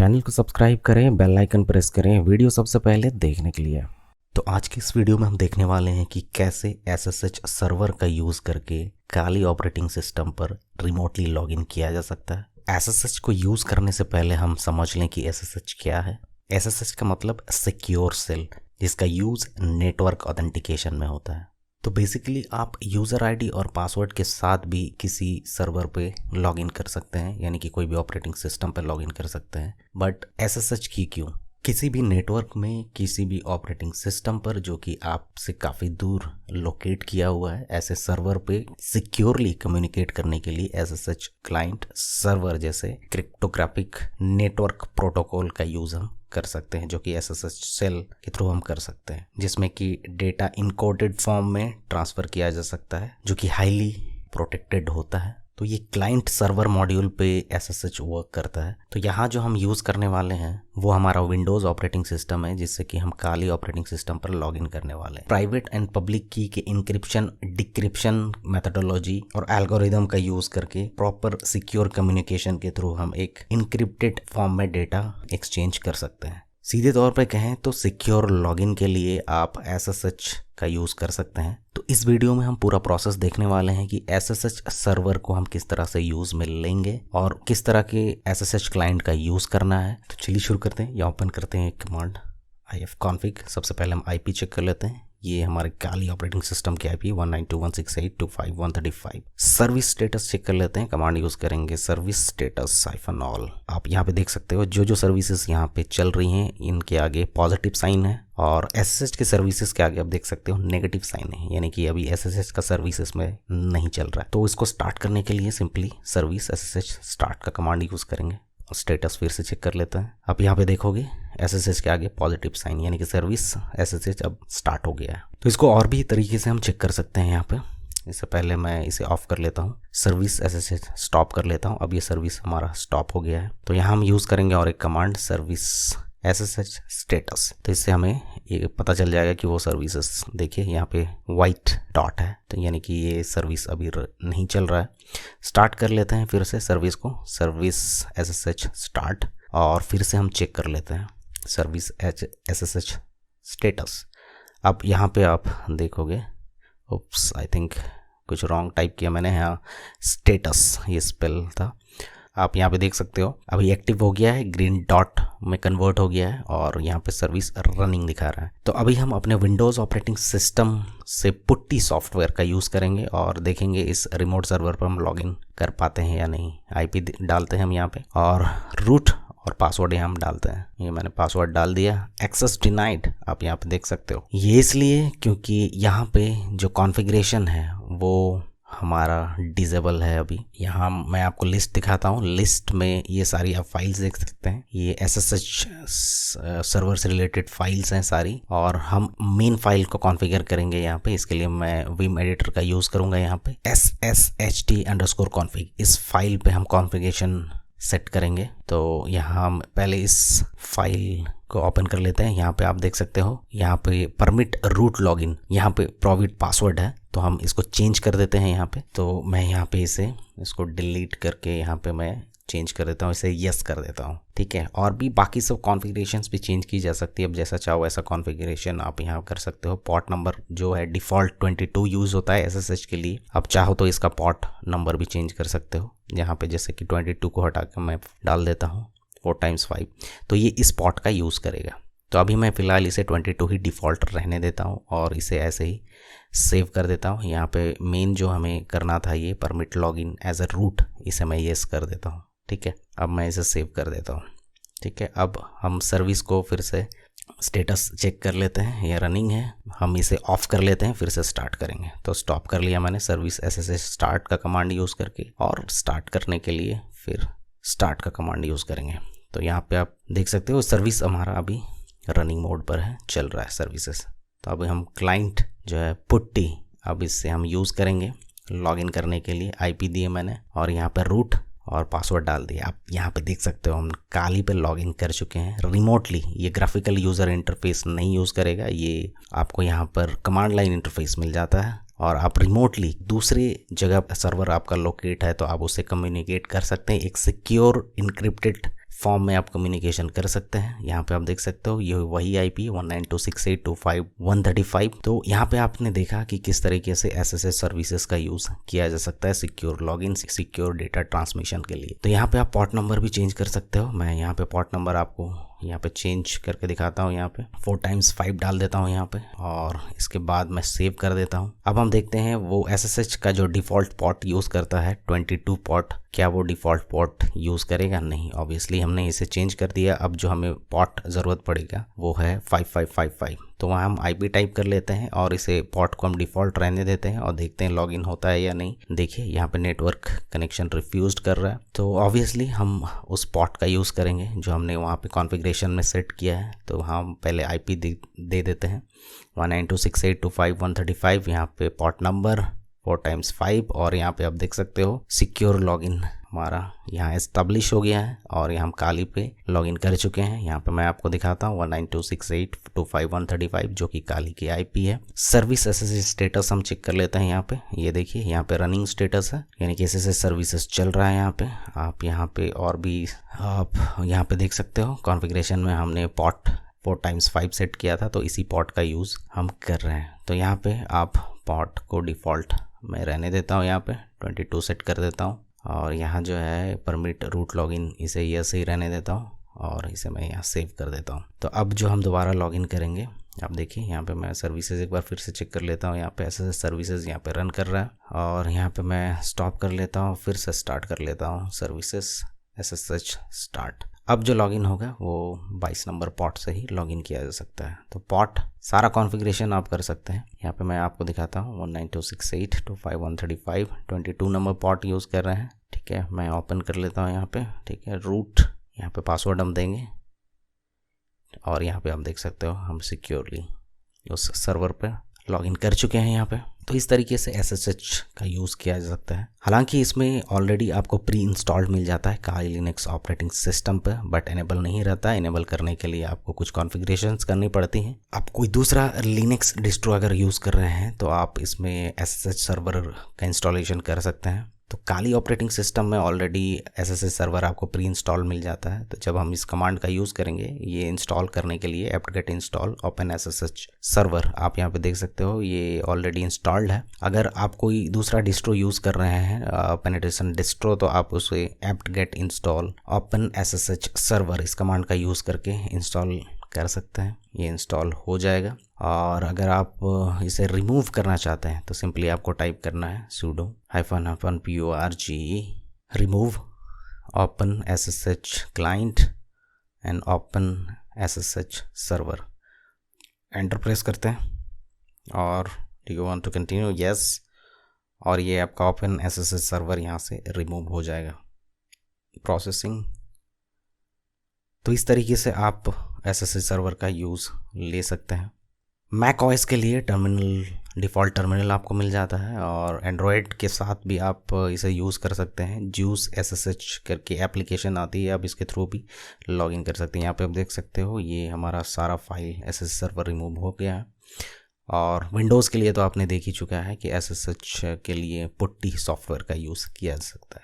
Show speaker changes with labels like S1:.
S1: Channel को subscribe करें, bell icon press करें वीडियो सबसे पहले देखने के लिए।
S2: तो आज की इस वीडियो में हम देखने वाले हैं कि कैसे SSH सर्वर का यूज़ करके काली ऑपरेटिंग सिस्टम पर रिमोटली लॉगिन किया जा सकता है। SSH को यूज़ करने से पहले हम समझ लें कि SSH क्या है। SSH का मतलब सिक्योर सेल, जिसका यूज़ नेटवर्क ऑथेंटिकेशन में होता है। तो बेसिकली आप यूज़र आईडी और पासवर्ड के साथ भी किसी सर्वर पे लॉगिन कर सकते हैं, यानी कि कोई भी ऑपरेटिंग सिस्टम पे लॉगिन कर सकते हैं। बट SSH की क्यों? किसी भी नेटवर्क में किसी भी ऑपरेटिंग सिस्टम पर जो कि आपसे काफ़ी दूर लोकेट किया हुआ है, ऐसे सर्वर पे सिक्योरली कम्युनिकेट करने के लिए SSH क्लाइंट सर्वर जैसे क्रिप्टोग्राफिक नेटवर्क प्रोटोकॉल का यूज़ हम कर सकते हैं, जो कि SSH सेल के थ्रू हम कर सकते हैं, जिसमें कि डेटा इनकोडेड फॉर्म में ट्रांसफ़र किया जा सकता है, जो कि हाईली प्रोटेक्टेड होता है। तो ये क्लाइंट सर्वर मॉड्यूल पे SSH वर्क करता है। तो यहाँ जो हम यूज़ करने वाले हैं वो हमारा विंडोज़ ऑपरेटिंग सिस्टम है, जिससे कि हम काली ऑपरेटिंग सिस्टम पर लॉगिन करने वाले हैं। प्राइवेट एंड पब्लिक की के इंक्रिप्शन डिक्रिप्शन मेथडोलॉजी और एल्गोरिदम का यूज़ करके प्रॉपर सिक्योर कम्युनिकेशन के थ्रू हम एक इनक्रिप्टेड फॉर्म में डेटा एक्सचेंज कर सकते हैं। सीधे तौर पे कहें तो सिक्योर लॉगिन के लिए आप SSH का यूज़ कर सकते हैं। तो इस वीडियो में हम पूरा प्रोसेस देखने वाले हैं कि SSH सर्वर को हम किस तरह से यूज़ में लेंगे और किस तरह के SSH क्लाइंट का यूज़ करना है। तो चलिए शुरू करते हैं या ओपन करते हैं कमांड ifconfig। सबसे पहले हम IP चेक कर लेते हैं। ये हमारे काली ऑपरेटिंग सिस्टम की IP 192.168.25.135। सर्विस स्टेटस चेक कर लेते हैं। कमांड यूज़ करेंगे सर्विस स्टेटस -all। आप यहाँ पे देख सकते हो जो सर्विसेज यहाँ पे चल रही हैं इनके आगे पॉजिटिव साइन है, और SSH के सर्विसेज के आगे आप देख सकते हो नेगेटिव साइन है, यानी कि अभी SSH का सर्विसेज में नहीं चल रहा है। तो इसको स्टार्ट करने के लिए सिंपली सर्विस SSH स्टार्ट का कमांड यूज़ करेंगे और स्टेटस फिर से चेक कर लेते हैं। आप यहाँ पे देखोगे SSH के आगे पॉजिटिव साइन, यानी कि सर्विस SSH अब स्टार्ट हो गया है। तो इसको और भी तरीके से हम चेक कर सकते हैं। यहाँ पे इससे पहले मैं इसे ऑफ कर लेता हूँ, सर्विस SSH स्टॉप कर लेता हूँ। अब ये सर्विस हमारा स्टॉप हो गया है। तो यहाँ हम यूज़ करेंगे और एक कमांड सर्विस SSH स्टेटस। तो इससे हमें ये पता चल जाएगा कि वो सर्विसेज, देखिए यहाँ पे वाइट डॉट है, तो यानी कि ये सर्विस अभी नहीं चल रहा है। स्टार्ट कर लेते हैं फिर से सर्विस को, सर्विस SSH स्टार्ट, और फिर से हम चेक कर लेते हैं सर्विस SSH स्टेटस। अब यहाँ पे आप देखोगे, ओप्स आई थिंक कुछ रॉन्ग टाइप किया मैंने, यहाँ स्टेटस ये स्पेल था। आप यहाँ पे देख सकते हो अभी एक्टिव हो गया है, ग्रीन डॉट में कन्वर्ट हो गया है और यहाँ पे सर्विस रनिंग दिखा रहा है। तो अभी हम अपने विंडोज़ ऑपरेटिंग सिस्टम से पुट्टी सॉफ्टवेयर का यूज़ करेंगे और देखेंगे इस रिमोट सर्वर पर हम लॉगिन कर पाते हैं या नहीं। IP डालते हैं हम यहाँ पे और रूट और पासवर्ड यहाँ हम डालते हैं। ये मैंने पासवर्ड डाल दिया। एक्सेस डिनाइड आप यहाँ पे देख सकते हो, ये इसलिए क्योंकि यहाँ पे जो कॉन्फ़िगरेशन है वो हमारा डिसेबल है। अभी यहाँ मैं आपको लिस्ट दिखाता हूँ। लिस्ट में ये सारी आप फाइल्स देख सकते हैं, ये SSH सर्वर से रिलेटेड फाइल्स हैं सारी, और हम मेन फाइल को कॉन्फ़िगर करेंगे यहाँ पे। इसके लिए मैं विम एडिटर का यूज़ करूँगा। यहाँ पे sshd_config इस फाइल पे हम कॉन्फ़िगरेशन सेट करेंगे। तो यहाँ हम पहले इस फाइल को ओपन कर लेते हैं। यहाँ पे आप देख सकते हो, यहाँ पे परमिट रूट लॉगिन, यहाँ पे प्रोवाइड पासवर्ड है, तो हम इसको चेंज कर देते हैं यहाँ पे। तो मैं यहाँ पे इसको डिलीट करके यहाँ पे मैं चेंज कर देता हूँ, इसे यस कर देता हूँ, ठीक है। और भी बाकी सब कॉन्फ़िगरेशंस भी चेंज की जा सकती है। अब जैसा चाहो वैसा कॉन्फ़िगरेशन आप यहाँ कर सकते हो। पोर्ट नंबर जो है डिफ़ॉल्ट 22 यूज़ होता है SSH के लिए। आप चाहो तो इसका पोर्ट नंबर भी चेंज कर सकते हो, जहाँ पे जैसे कि 22 को हटा कर मैं डाल देता हूँ 4x5, तो ये इस पोर्ट का यूज़ करेगा। तो अभी मैं फ़िलहाल इसे 22 ही डिफ़ॉल्ट रहने देता हूँ और इसे ऐसे ही सेव कर देता हूँ। यहाँ पे मेन जो हमें करना था ये permit login as a route, इसे मैं येस कर देता हूँ, ठीक है। अब मैं इसे सेव कर देता हूँ, ठीक है। अब हम सर्विस को फिर से स्टेटस चेक कर लेते हैं, ये रनिंग है। हम इसे ऑफ कर लेते हैं, फिर से स्टार्ट करेंगे। तो स्टॉप कर लिया मैंने सर्विस SSH स्टार्ट का कमांड यूज़ करके, और स्टार्ट करने के लिए फिर स्टार्ट का कमांड यूज़ करेंगे। तो यहाँ पे आप देख सकते हो सर्विस हमारा अभी रनिंग मोड पर है, चल रहा है सर्विसेज। तो अभी हम क्लाइंट जो है पुट्टी, अब इससे हम यूज़ करेंगे लॉगिन करने के लिए। IP दिए मैंने और यहाँ पे रूट और पासवर्ड डाल दिया। आप यहाँ पे देख सकते हो हम काली पे लॉगिन कर चुके हैं रिमोटली। ये ग्राफिकल यूज़र इंटरफेस नहीं यूज़ करेगा, ये आपको यहाँ पर कमांड लाइन इंटरफेस मिल जाता है और आप रिमोटली दूसरी जगह सर्वर आपका लोकेट है तो आप उससे कम्युनिकेट कर सकते हैं एक सिक्योर इनक्रिप्टेड फॉर्म में आप कम्युनिकेशन कर सकते हैं। यहाँ पे आप देख सकते हो ये वही IP 192.168.25.135। तो यहाँ पे आपने देखा कि किस तरीके से SSH सर्विसेज का यूज़ किया जा सकता है secure login, secure data transmission के लिए। तो यहाँ पे आप पोर्ट नंबर भी चेंज कर सकते हो। मैं यहाँ पे पोर्ट नंबर आपको यहाँ पे चेंज करके दिखाता हूँ। यहाँ पे 4x5 डाल देता हूँ यहाँ पे, और इसके बाद मैं सेव कर देता हूँ। अब हम देखते हैं वो SSH का जो डिफ़ॉल्ट पोर्ट यूज़ करता है 22 पोर्ट, क्या वो डिफ़ॉल्ट पोर्ट यूज़ करेगा? नहीं, ऑब्वियसली हमने इसे चेंज कर दिया। अब जो हमें पोर्ट ज़रूरत पड़ेगा वो है 5555। तो वहाँ हम IP टाइप कर लेते हैं और इसे पोर्ट को हम डिफ़ॉल्ट रहने देते हैं और देखते हैं लॉगिन होता है या नहीं। देखिए यहाँ पे नेटवर्क कनेक्शन रिफ्यूज्ड कर रहा है। तो ऑब्वियसली हम उस पोर्ट का यूज़ करेंगे जो हमने वहाँ पे कॉन्फ़िगरेशन में सेट किया है। तो हम पहले IP दे देते हैं 192.168.25.135। यहाँ पे पोर्ट नंबर 4x5, और यहाँ पे आप देख सकते हो सिक्योर लॉगिन हमारा यहाँ एस्टेब्लिश हो गया है और यहाँ हम काली पे लॉगिन कर चुके हैं। यहाँ पे मैं आपको दिखाता हूँ 192.168.25.135 जो कि काली की IP है। सर्विस SSH स्टेटस हम चेक कर लेते हैं। यहाँ पे ये देखिए यहाँ पे रनिंग स्टेटस है, यानी कि SSH सर्विसेज चल रहा है। यहाँ पे आप यहाँ पे और भी आप यहाँ पे देख सकते हो कॉन्फ़िगरेशन में हमने पोर्ट 4x5 सेट किया था, तो इसी पोर्ट का यूज़ हम कर रहे हैं। तो यहाँ पे आप पोर्ट को डिफ़ॉल्ट मैं रहने देता हूँ, यहाँ पे 22 सेट कर देता हूँ, और यहाँ जो है परमिट रूट लॉगिन इसे ऐसे ही रहने देता हूँ और इसे मैं यहाँ सेव कर देता हूँ। तो अब जो हम दोबारा लॉगिन करेंगे, आप देखिए यहाँ पे मैं सर्विसेज एक बार फिर से चेक कर लेता हूँ। यहाँ पे SSH सर्विसेज यहाँ पे रन कर रहा है और यहाँ पे मैं स्टॉप कर लेता हूँ, फिर से स्टार्ट कर लेता हूँ सर्विसेज SSH स्टार्ट। अब जो लॉगिन होगा वो 22 नंबर पोर्ट से ही लॉगिन किया जा सकता है। तो पोर्ट सारा कॉन्फ़िगरेशन आप कर सकते हैं। यहाँ पे मैं आपको दिखाता हूँ 192.168.25.135 22 नंबर पोर्ट यूज़ कर रहे हैं। ठीक है, मैं ओपन कर लेता हूँ यहाँ पे। ठीक है, रूट यहाँ पे पासवर्ड हम देंगे और यहाँ पे आप देख सकते हो हम सिक्योरली उस सर्वर पर लॉगिन कर चुके हैं यहाँ पे। तो इस तरीके से SSH का यूज़ किया जा सकता है। हालांकि इसमें ऑलरेडी आपको प्री इंस्टॉल्ड मिल जाता है काली लिनक्स ऑपरेटिंग सिस्टम पे, बट इनेबल नहीं रहता है। इनेबल करने के लिए आपको कुछ कॉन्फ़िगरेशंस करनी पड़ती हैं। आप कोई दूसरा लिनक्स डिस्ट्रो अगर यूज़ कर रहे हैं तो आप इसमें SSH सर्वर का इंस्टॉलेशन कर सकते हैं। तो काली ऑपरेटिंग सिस्टम में ऑलरेडी SSH सर्वर आपको प्री इंस्टॉल मिल जाता है। तो जब हम इस कमांड का यूज़ करेंगे ये इंस्टॉल करने के लिए apt-get install OpenSSH सर्वर, आप यहाँ पे देख सकते हो ये ऑलरेडी इंस्टॉल्ड है। अगर आप कोई दूसरा डिस्ट्रो यूज़ कर रहे हैं पेनिट्रेशन डिस्ट्रो, तो आप उसे apt-get install OpenSSH सर्वर इस कमांड का यूज़ करके इंस्टॉल कर सकते हैं। ये इंस्टॉल हो जाएगा। और अगर आप इसे रिमूव करना चाहते हैं तो सिंपली आपको टाइप करना है sudo -purg remove OpenSSH client and OpenSSH server। Enter press करते हैं और do you want to continue? yes, और ये आपका OpenSSH सर्वर यहाँ से रिमूव हो जाएगा। प्रोसेसिंग। तो इस तरीके से आप SSH सर्वर का यूज़ ले सकते हैं। मैक OS के लिए टर्मिनल, डिफ़ॉल्ट टर्मिनल आपको मिल जाता है, और एंड्रॉयड के साथ भी आप इसे यूज़ कर सकते हैं। ज्यूस SSH करके एप्लीकेशन आती है, आप इसके थ्रू भी लॉगिन कर सकते हैं। यहाँ पे आप देख सकते हो ये हमारा सारा फाइल SSH सर्वर रिमूव हो गया है। और विंडोज़ के लिए तो आपने देख ही चुका है कि SSH के लिए पुट्टी सॉफ्टवेयर का यूज़ किया जा सकता है।